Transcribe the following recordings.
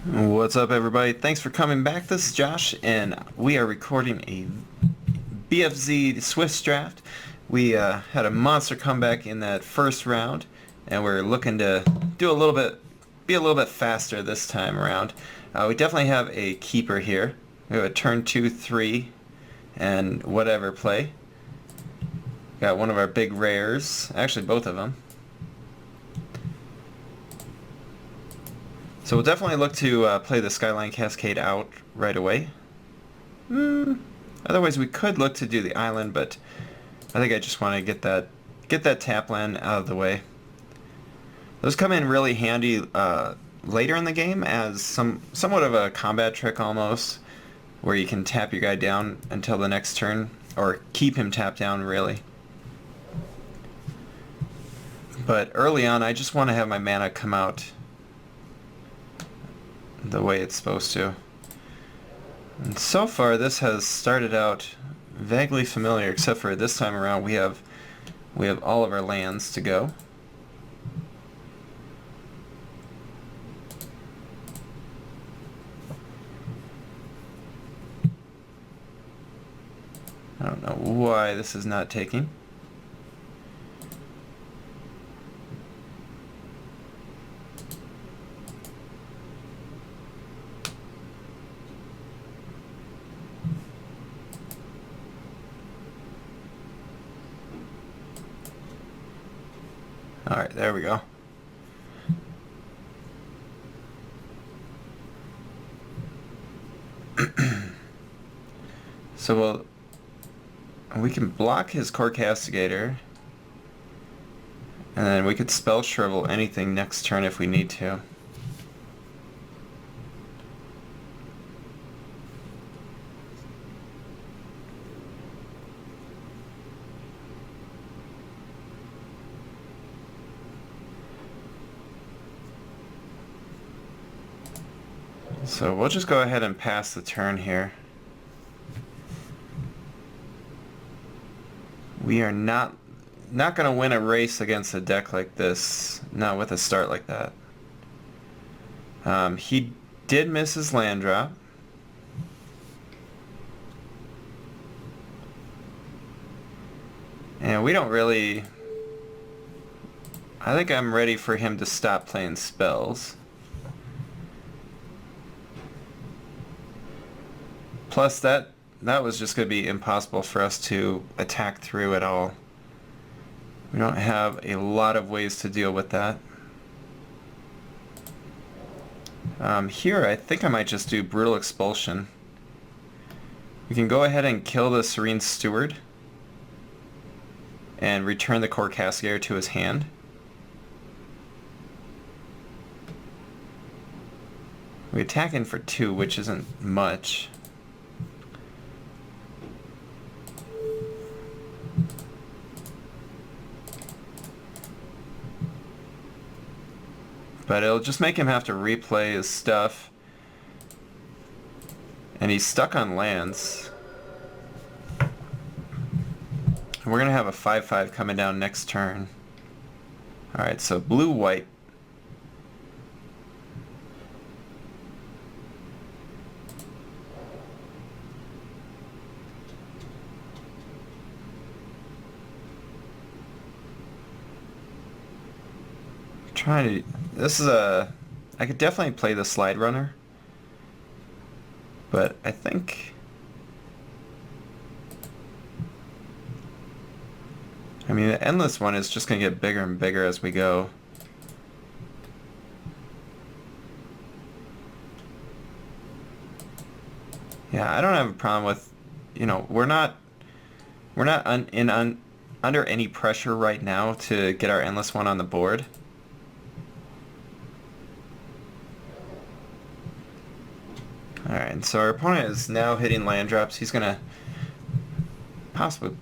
What's up, everybody? Thanks for coming back. This is Josh, and we are recording a BFZ Swift draft. We had a monster comeback in that first round, and we're looking to do be a little bit faster this time around. We definitely have a keeper here. We have a turn 2, 3, and whatever play. Got one of our big rares, actually both of them. So we'll definitely look to play the Skyline Cascade out right away. Otherwise we could look to do the island, but I think I just want to get that tap land out of the way. Those come in really handy later in the game as somewhat of a combat trick almost, where you can tap your guy down until the next turn, or keep him tapped down really. But early on I just want to have my mana come out the way it's supposed to. And so far this has started out vaguely familiar, except for this time around we have all of our lands to go. I don't know why this is not taking. Alright, there we go. So we can block his Core Castigator, and then we could spell shrivel anything next turn if we need to. So we'll just go ahead and pass the turn here. We are not going to win a race against a deck like this, not with a start like that. He did miss his land drop. And we don't really... I think I'm ready for him to stop playing spells. Plus that was just going to be impossible for us to attack through at all. We don't have a lot of ways to deal with that. Here I think I might just do Brutal Expulsion. We can go ahead and kill the Serene Steward and return the Core Castigator to his hand. We attack in for 2, which isn't much. But it'll just make him have to replay his stuff. And he's stuck on lands. And we're going to have a 5/5 coming down next turn. Alright, so blue-white. Trying to... This is a... I could definitely play the Slide Runner. But I think... I mean, the Endless one is just going to get bigger and bigger as we go. Yeah, I don't have a problem with... You know, we're not under any pressure right now to get our Endless one on the board. Alright, and so our opponent is now hitting land drops. He's going to possibly...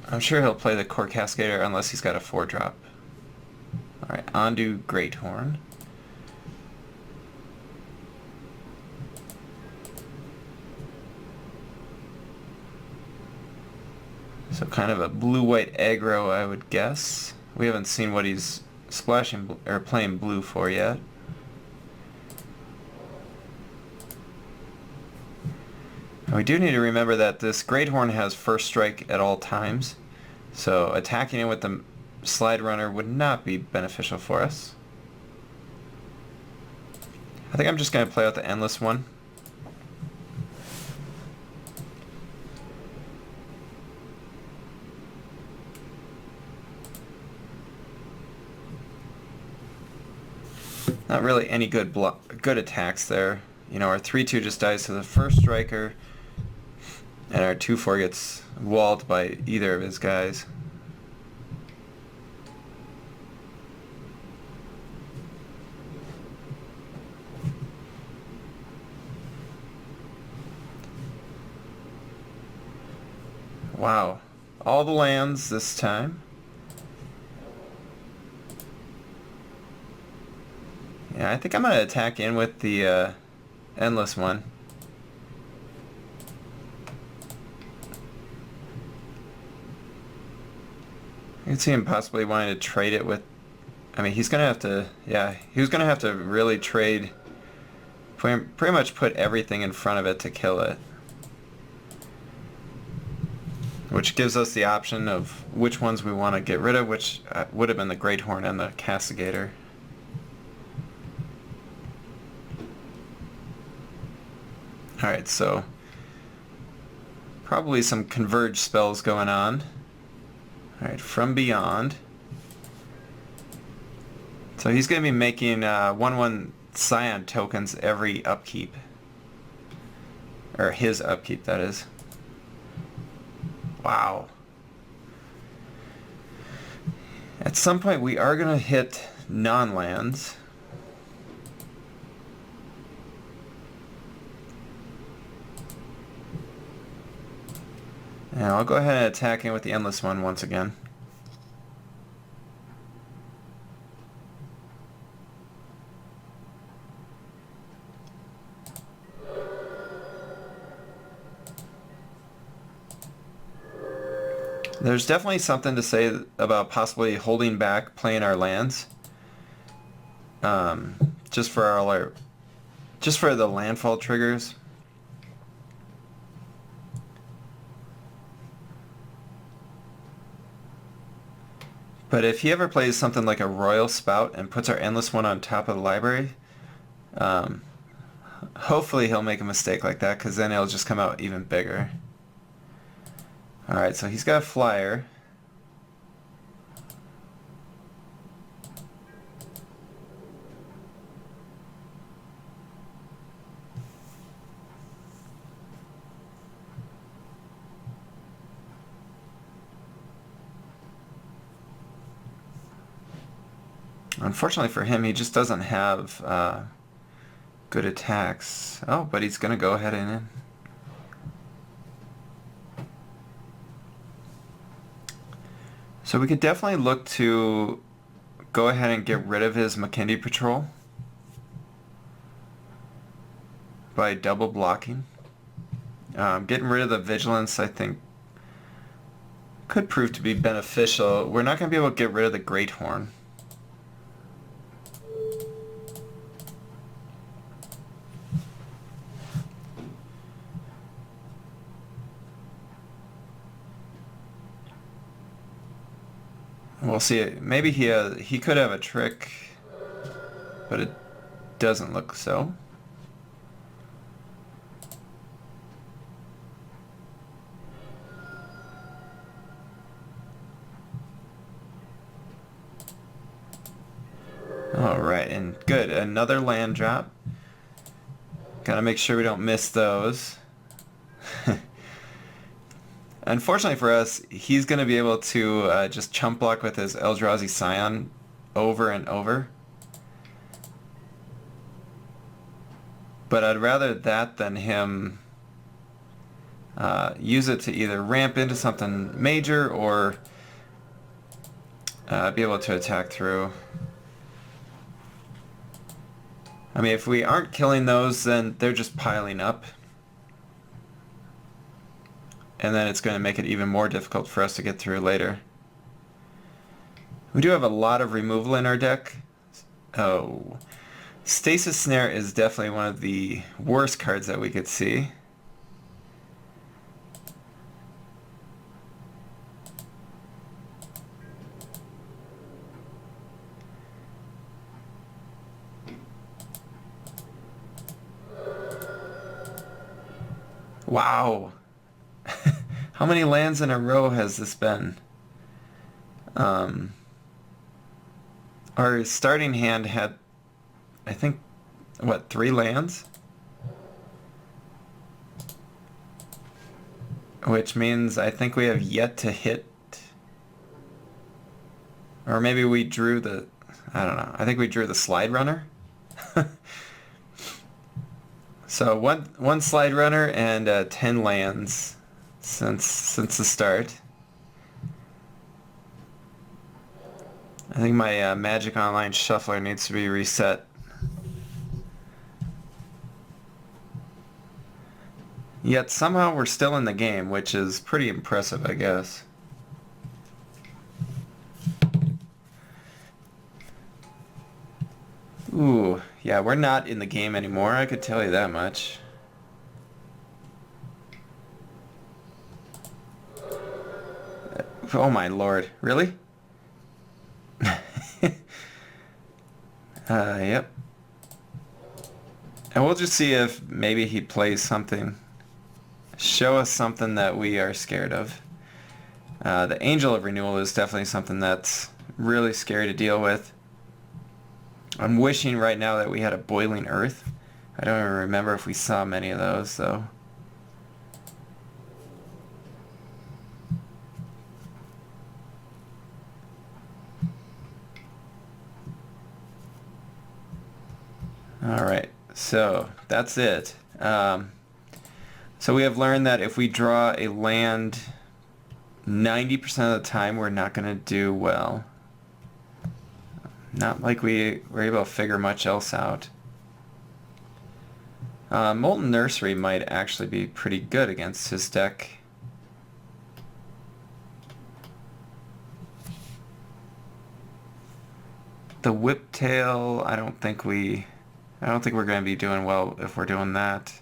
I'm sure he'll play the Core Cascadator unless he's got a 4-drop. Alright, Ondu Greathorn. So kind of a blue-white aggro, I would guess. We haven't seen what he's splashing or playing blue for yet. We do need to remember that this Great Horn has first strike at all times, so attacking it with the Slide Runner would not be beneficial for us. I think I'm just going to play out the Endless one. Not really any good attacks there. You know, our 3-2 just dies to the first striker, and our 2-4 gets walled by either of his guys. Wow, all the lands this time. Yeah, I think I'm going to attack in with the Endless one. I can see him possibly wanting to trade it with... I mean, he's going to have to... Yeah, he was going to have to really trade... Pretty much put everything in front of it to kill it. Which gives us the option of which ones we want to get rid of, which would have been the Great Horn and the Castigator. Alright, so probably some converge spells going on. Alright, From Beyond. So he's going to be making 1/1 Scion tokens every upkeep. Or his upkeep, that is. Wow. At some point we are going to hit non-lands. And I'll go ahead and attack in with the Endless one once again. There's definitely something to say about possibly holding back playing our lands. Just for the landfall triggers. But if he ever plays something like a Royal Spout and puts our Endless one on top of the library, hopefully he'll make a mistake like that, because then it'll just come out even bigger. Alright, so he's got a flyer. Unfortunately for him, he just doesn't have good attacks. Oh, but he's going to go ahead and... So we could definitely look to go ahead and get rid of his McKinley Patrol by double blocking. Getting rid of the Vigilance, I think, could prove to be beneficial. We're not going to be able to get rid of the Great Horn. We'll see. Maybe he could have a trick, but it doesn't look so. Alright, and good. Another land drop. Gotta make sure we don't miss those. Unfortunately for us, he's going to be able to just chump block with his Eldrazi Scion over and over. But I'd rather that than him use it to either ramp into something major or be able to attack through. I mean, if we aren't killing those, then they're just piling up. And then it's going to make it even more difficult for us to get through later. We do have a lot of removal in our deck. Oh, Stasis Snare is definitely one of the worst cards that we could see. Wow. How many lands in a row has this been? Our starting hand had, I think, what, 3 lands? Which means I think we have yet to hit... Or maybe we drew the... I don't know. I think we drew the slide runner. So one slide runner and 10 lands since the start. I think my Magic Online Shuffler needs to be reset. Yet somehow we're still in the game, which is pretty impressive, I guess. Ooh, yeah, we're not in the game anymore, I could tell you that much. Oh my lord, really? Yep. And we'll just see if maybe he plays something. Show us something that we are scared of. The Angel of Renewal is definitely something that's really scary to deal with. I'm wishing right now that we had a Boiling Earth. I don't even remember if we saw many of those, though. Alright, so that's it. So we have learned that if we draw a land 90% of the time, we're not going to do well. Not like we were able to figure much else out. Molten Nursery might actually be pretty good against his deck. The Whiptail, I don't think we're going to be doing well if we're doing that.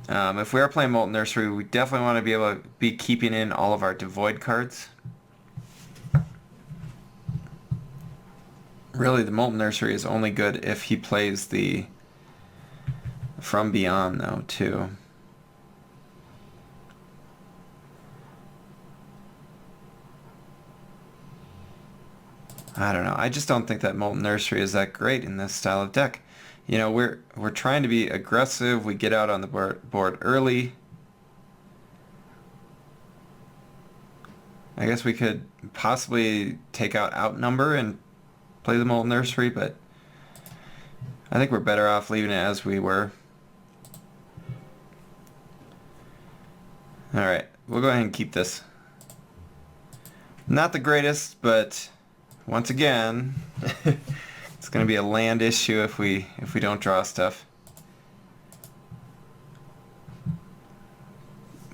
If we are playing Molten Nursery, we definitely want to be able to be keeping in all of our Devoid cards. Really, the Molten Nursery is only good if he plays the From Beyond, though, too. I don't know. I just don't think that Molten Nursery is that great in this style of deck. You know, we're trying to be aggressive. We get out on the board early. I guess we could possibly take out Outnumber and play the Molten Nursery, but I think we're better off leaving it as we were. Alright, we'll go ahead and keep this. Not the greatest, but once again, it's going to be a land issue if we don't draw stuff.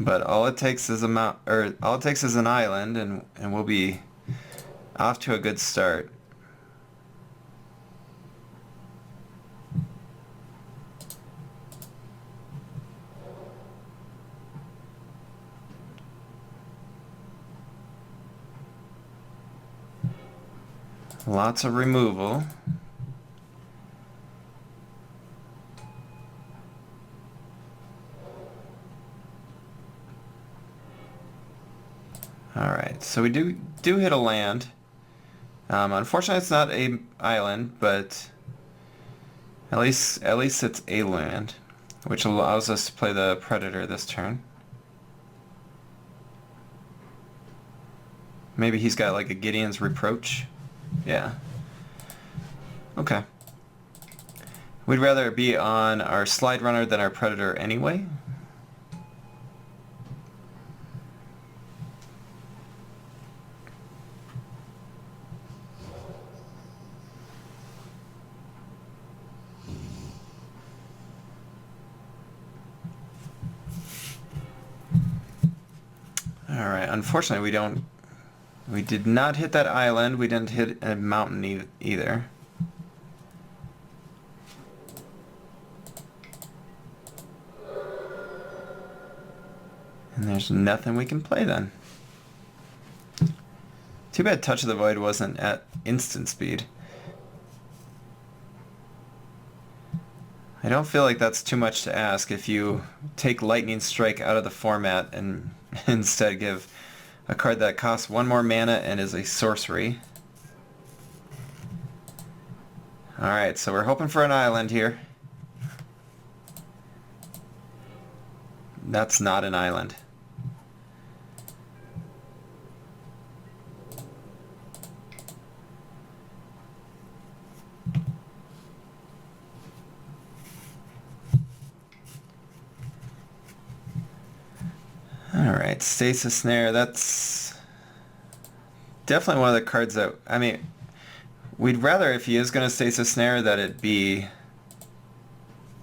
But all it takes is an island, and we'll be off to a good start. Lots of removal. Alright, so we do hit a land. Unfortunately it's not a island, but at least it's a land, which allows us to play the Predator this turn. Maybe he's got like a Gideon's Reproach. Yeah. Okay. We'd rather be on our Slide Runner than our Predator anyway. Alright, unfortunately we did not hit that island, we didn't hit a mountain either. And there's nothing we can play then. Too bad Touch of the Void wasn't at instant speed. I don't feel like that's too much to ask if you take Lightning Strike out of the format and instead give a card that costs 1 more mana and is a sorcery. Alright, so we're hoping for an island here. That's not an island. Alright, Stasis Snare, that's definitely one of the cards that, I mean, we'd rather, if he is going to Stasis Snare, that it be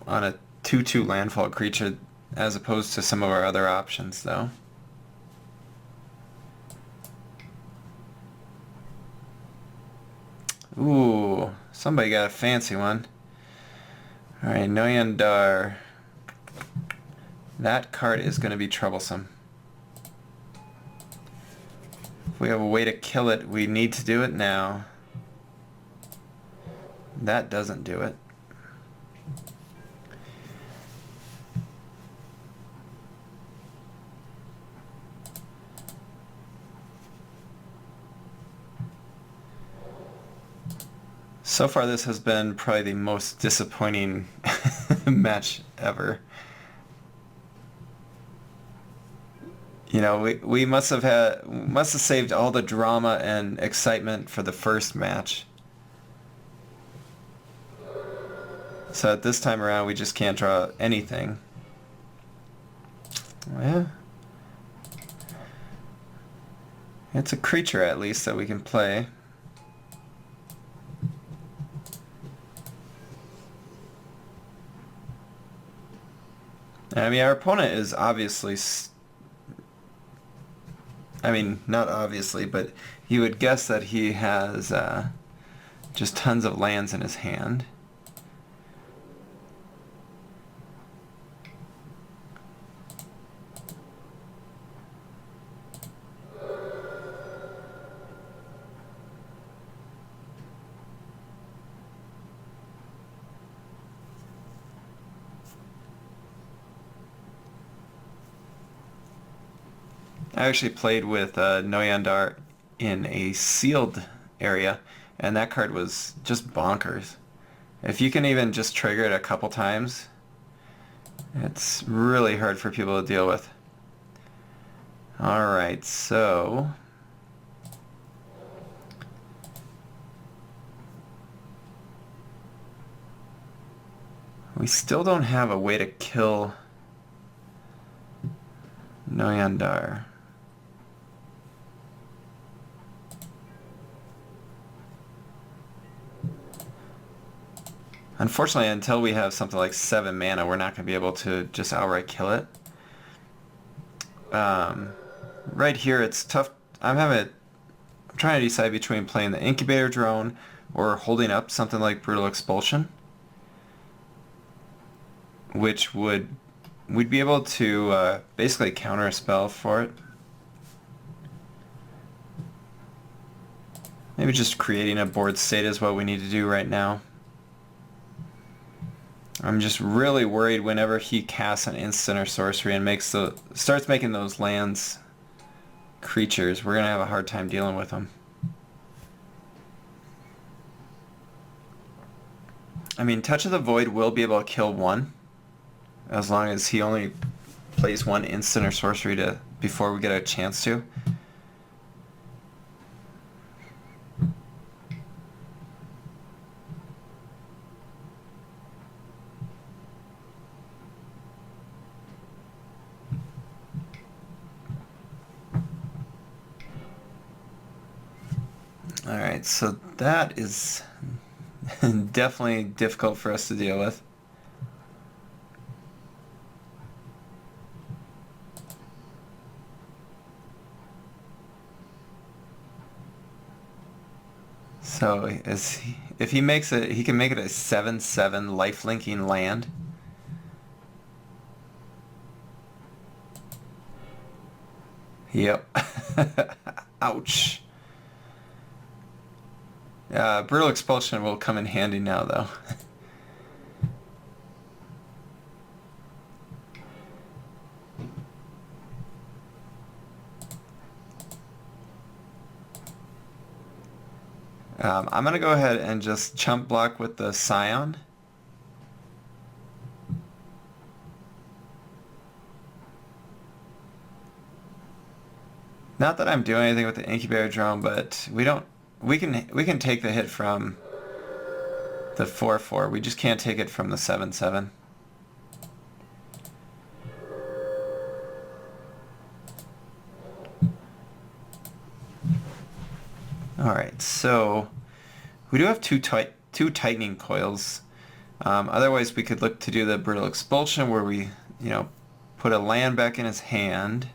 on a 2/2 landfall creature as opposed to some of our other options, though. Ooh, somebody got a fancy one. Alright, Noyandar. That card is going to be troublesome. If we have a way to kill it, we need to do it now. That doesn't do it. So far this has been probably the most disappointing match ever. You know, we must have saved all the drama and excitement for the first match. So at this time around we just can't draw anything. Yeah. It's a creature at least that we can play. I mean, our opponent is obviously, I mean, not obviously, but you would guess that he has just tons of lands in his hand. I actually played with Noyandar in a sealed area, and that card was just bonkers. If you can even just trigger it a couple times, it's really hard for people to deal with. Alright, so we still don't have a way to kill Noyandar. Unfortunately, until we have something like 7 mana, we're not going to be able to just outright kill it. Right here, it's tough. I'm trying to decide between playing the Incubator Drone or holding up something like Brutal Expulsion, which we'd be able to basically counter a spell for it. Maybe just creating a board state is what we need to do right now. I'm just really worried whenever he casts an instant or sorcery and starts making those lands creatures, we're going to have a hard time dealing with them. I mean, Touch of the Void will be able to kill one, as long as he only plays 1 instant or sorcery before we get a chance to. Alright, so that is definitely difficult for us to deal with. So if he makes it, he can make it a 7/7 lifelinking land. Yep. Ouch. Brutal Expulsion will come in handy now, though. I'm going to go ahead and just chump block with the Scion. Not that I'm doing anything with the incubator drone, but we can take the hit from the 4/4. We just can't take it from the 7/7. Alright, so we do have two tightening coils. Otherwise we could look to do the Brutal Expulsion where we, put a land back in his hand.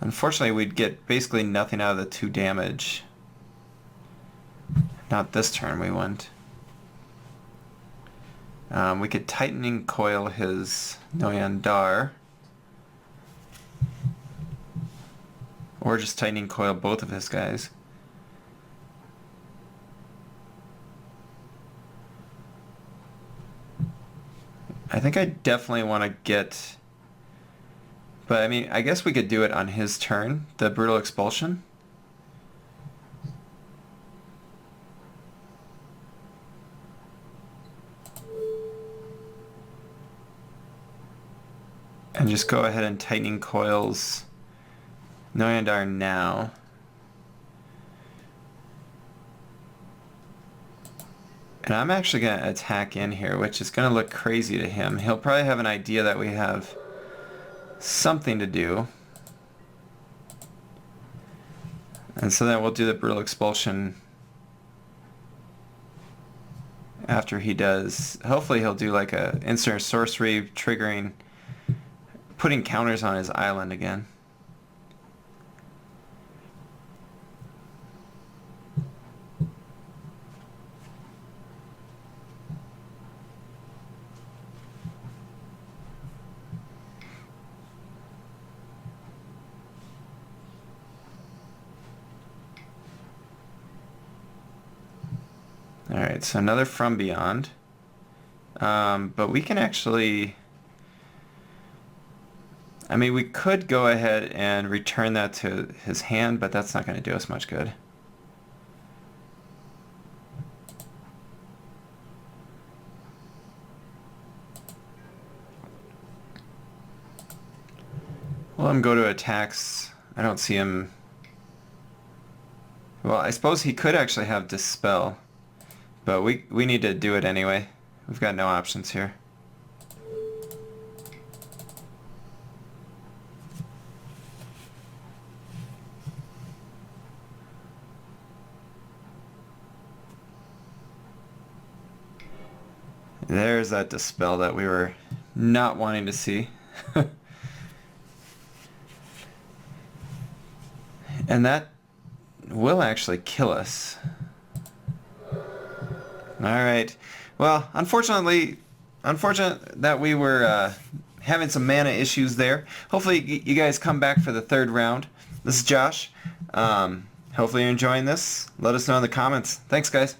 Unfortunately we'd get basically nothing out of the 2 damage. Not this turn we wouldn't. We could tightening coil his Noyandar. Or just tightening coil both of his guys. I think I definitely want to get... But I mean, I guess we could do it on his turn, the Brutal Expulsion. And just go ahead and tightening coils Noyandar now. And I'm actually going to attack in here, which is going to look crazy to him. He'll probably have an idea that we have something to do. And so then we'll do the Brutal Expulsion after he does. Hopefully he'll do like a instant sorcery triggering, putting counters on his island again. Alright, so another From Beyond. But we can actually... I mean, we could go ahead and return that to his hand, but that's not going to do us much good. We'll let him go to attacks. I don't see him... Well, I suppose he could actually have Dispel. But we need to do it anyway. We've got no options here. There's that Dispel that we were not wanting to see. And that will actually kill us. Alright, well, unfortunate that we were having some mana issues there. Hopefully you guys come back for the 3rd round. This is Josh. Hopefully you're enjoying this. Let us know in the comments. Thanks, guys.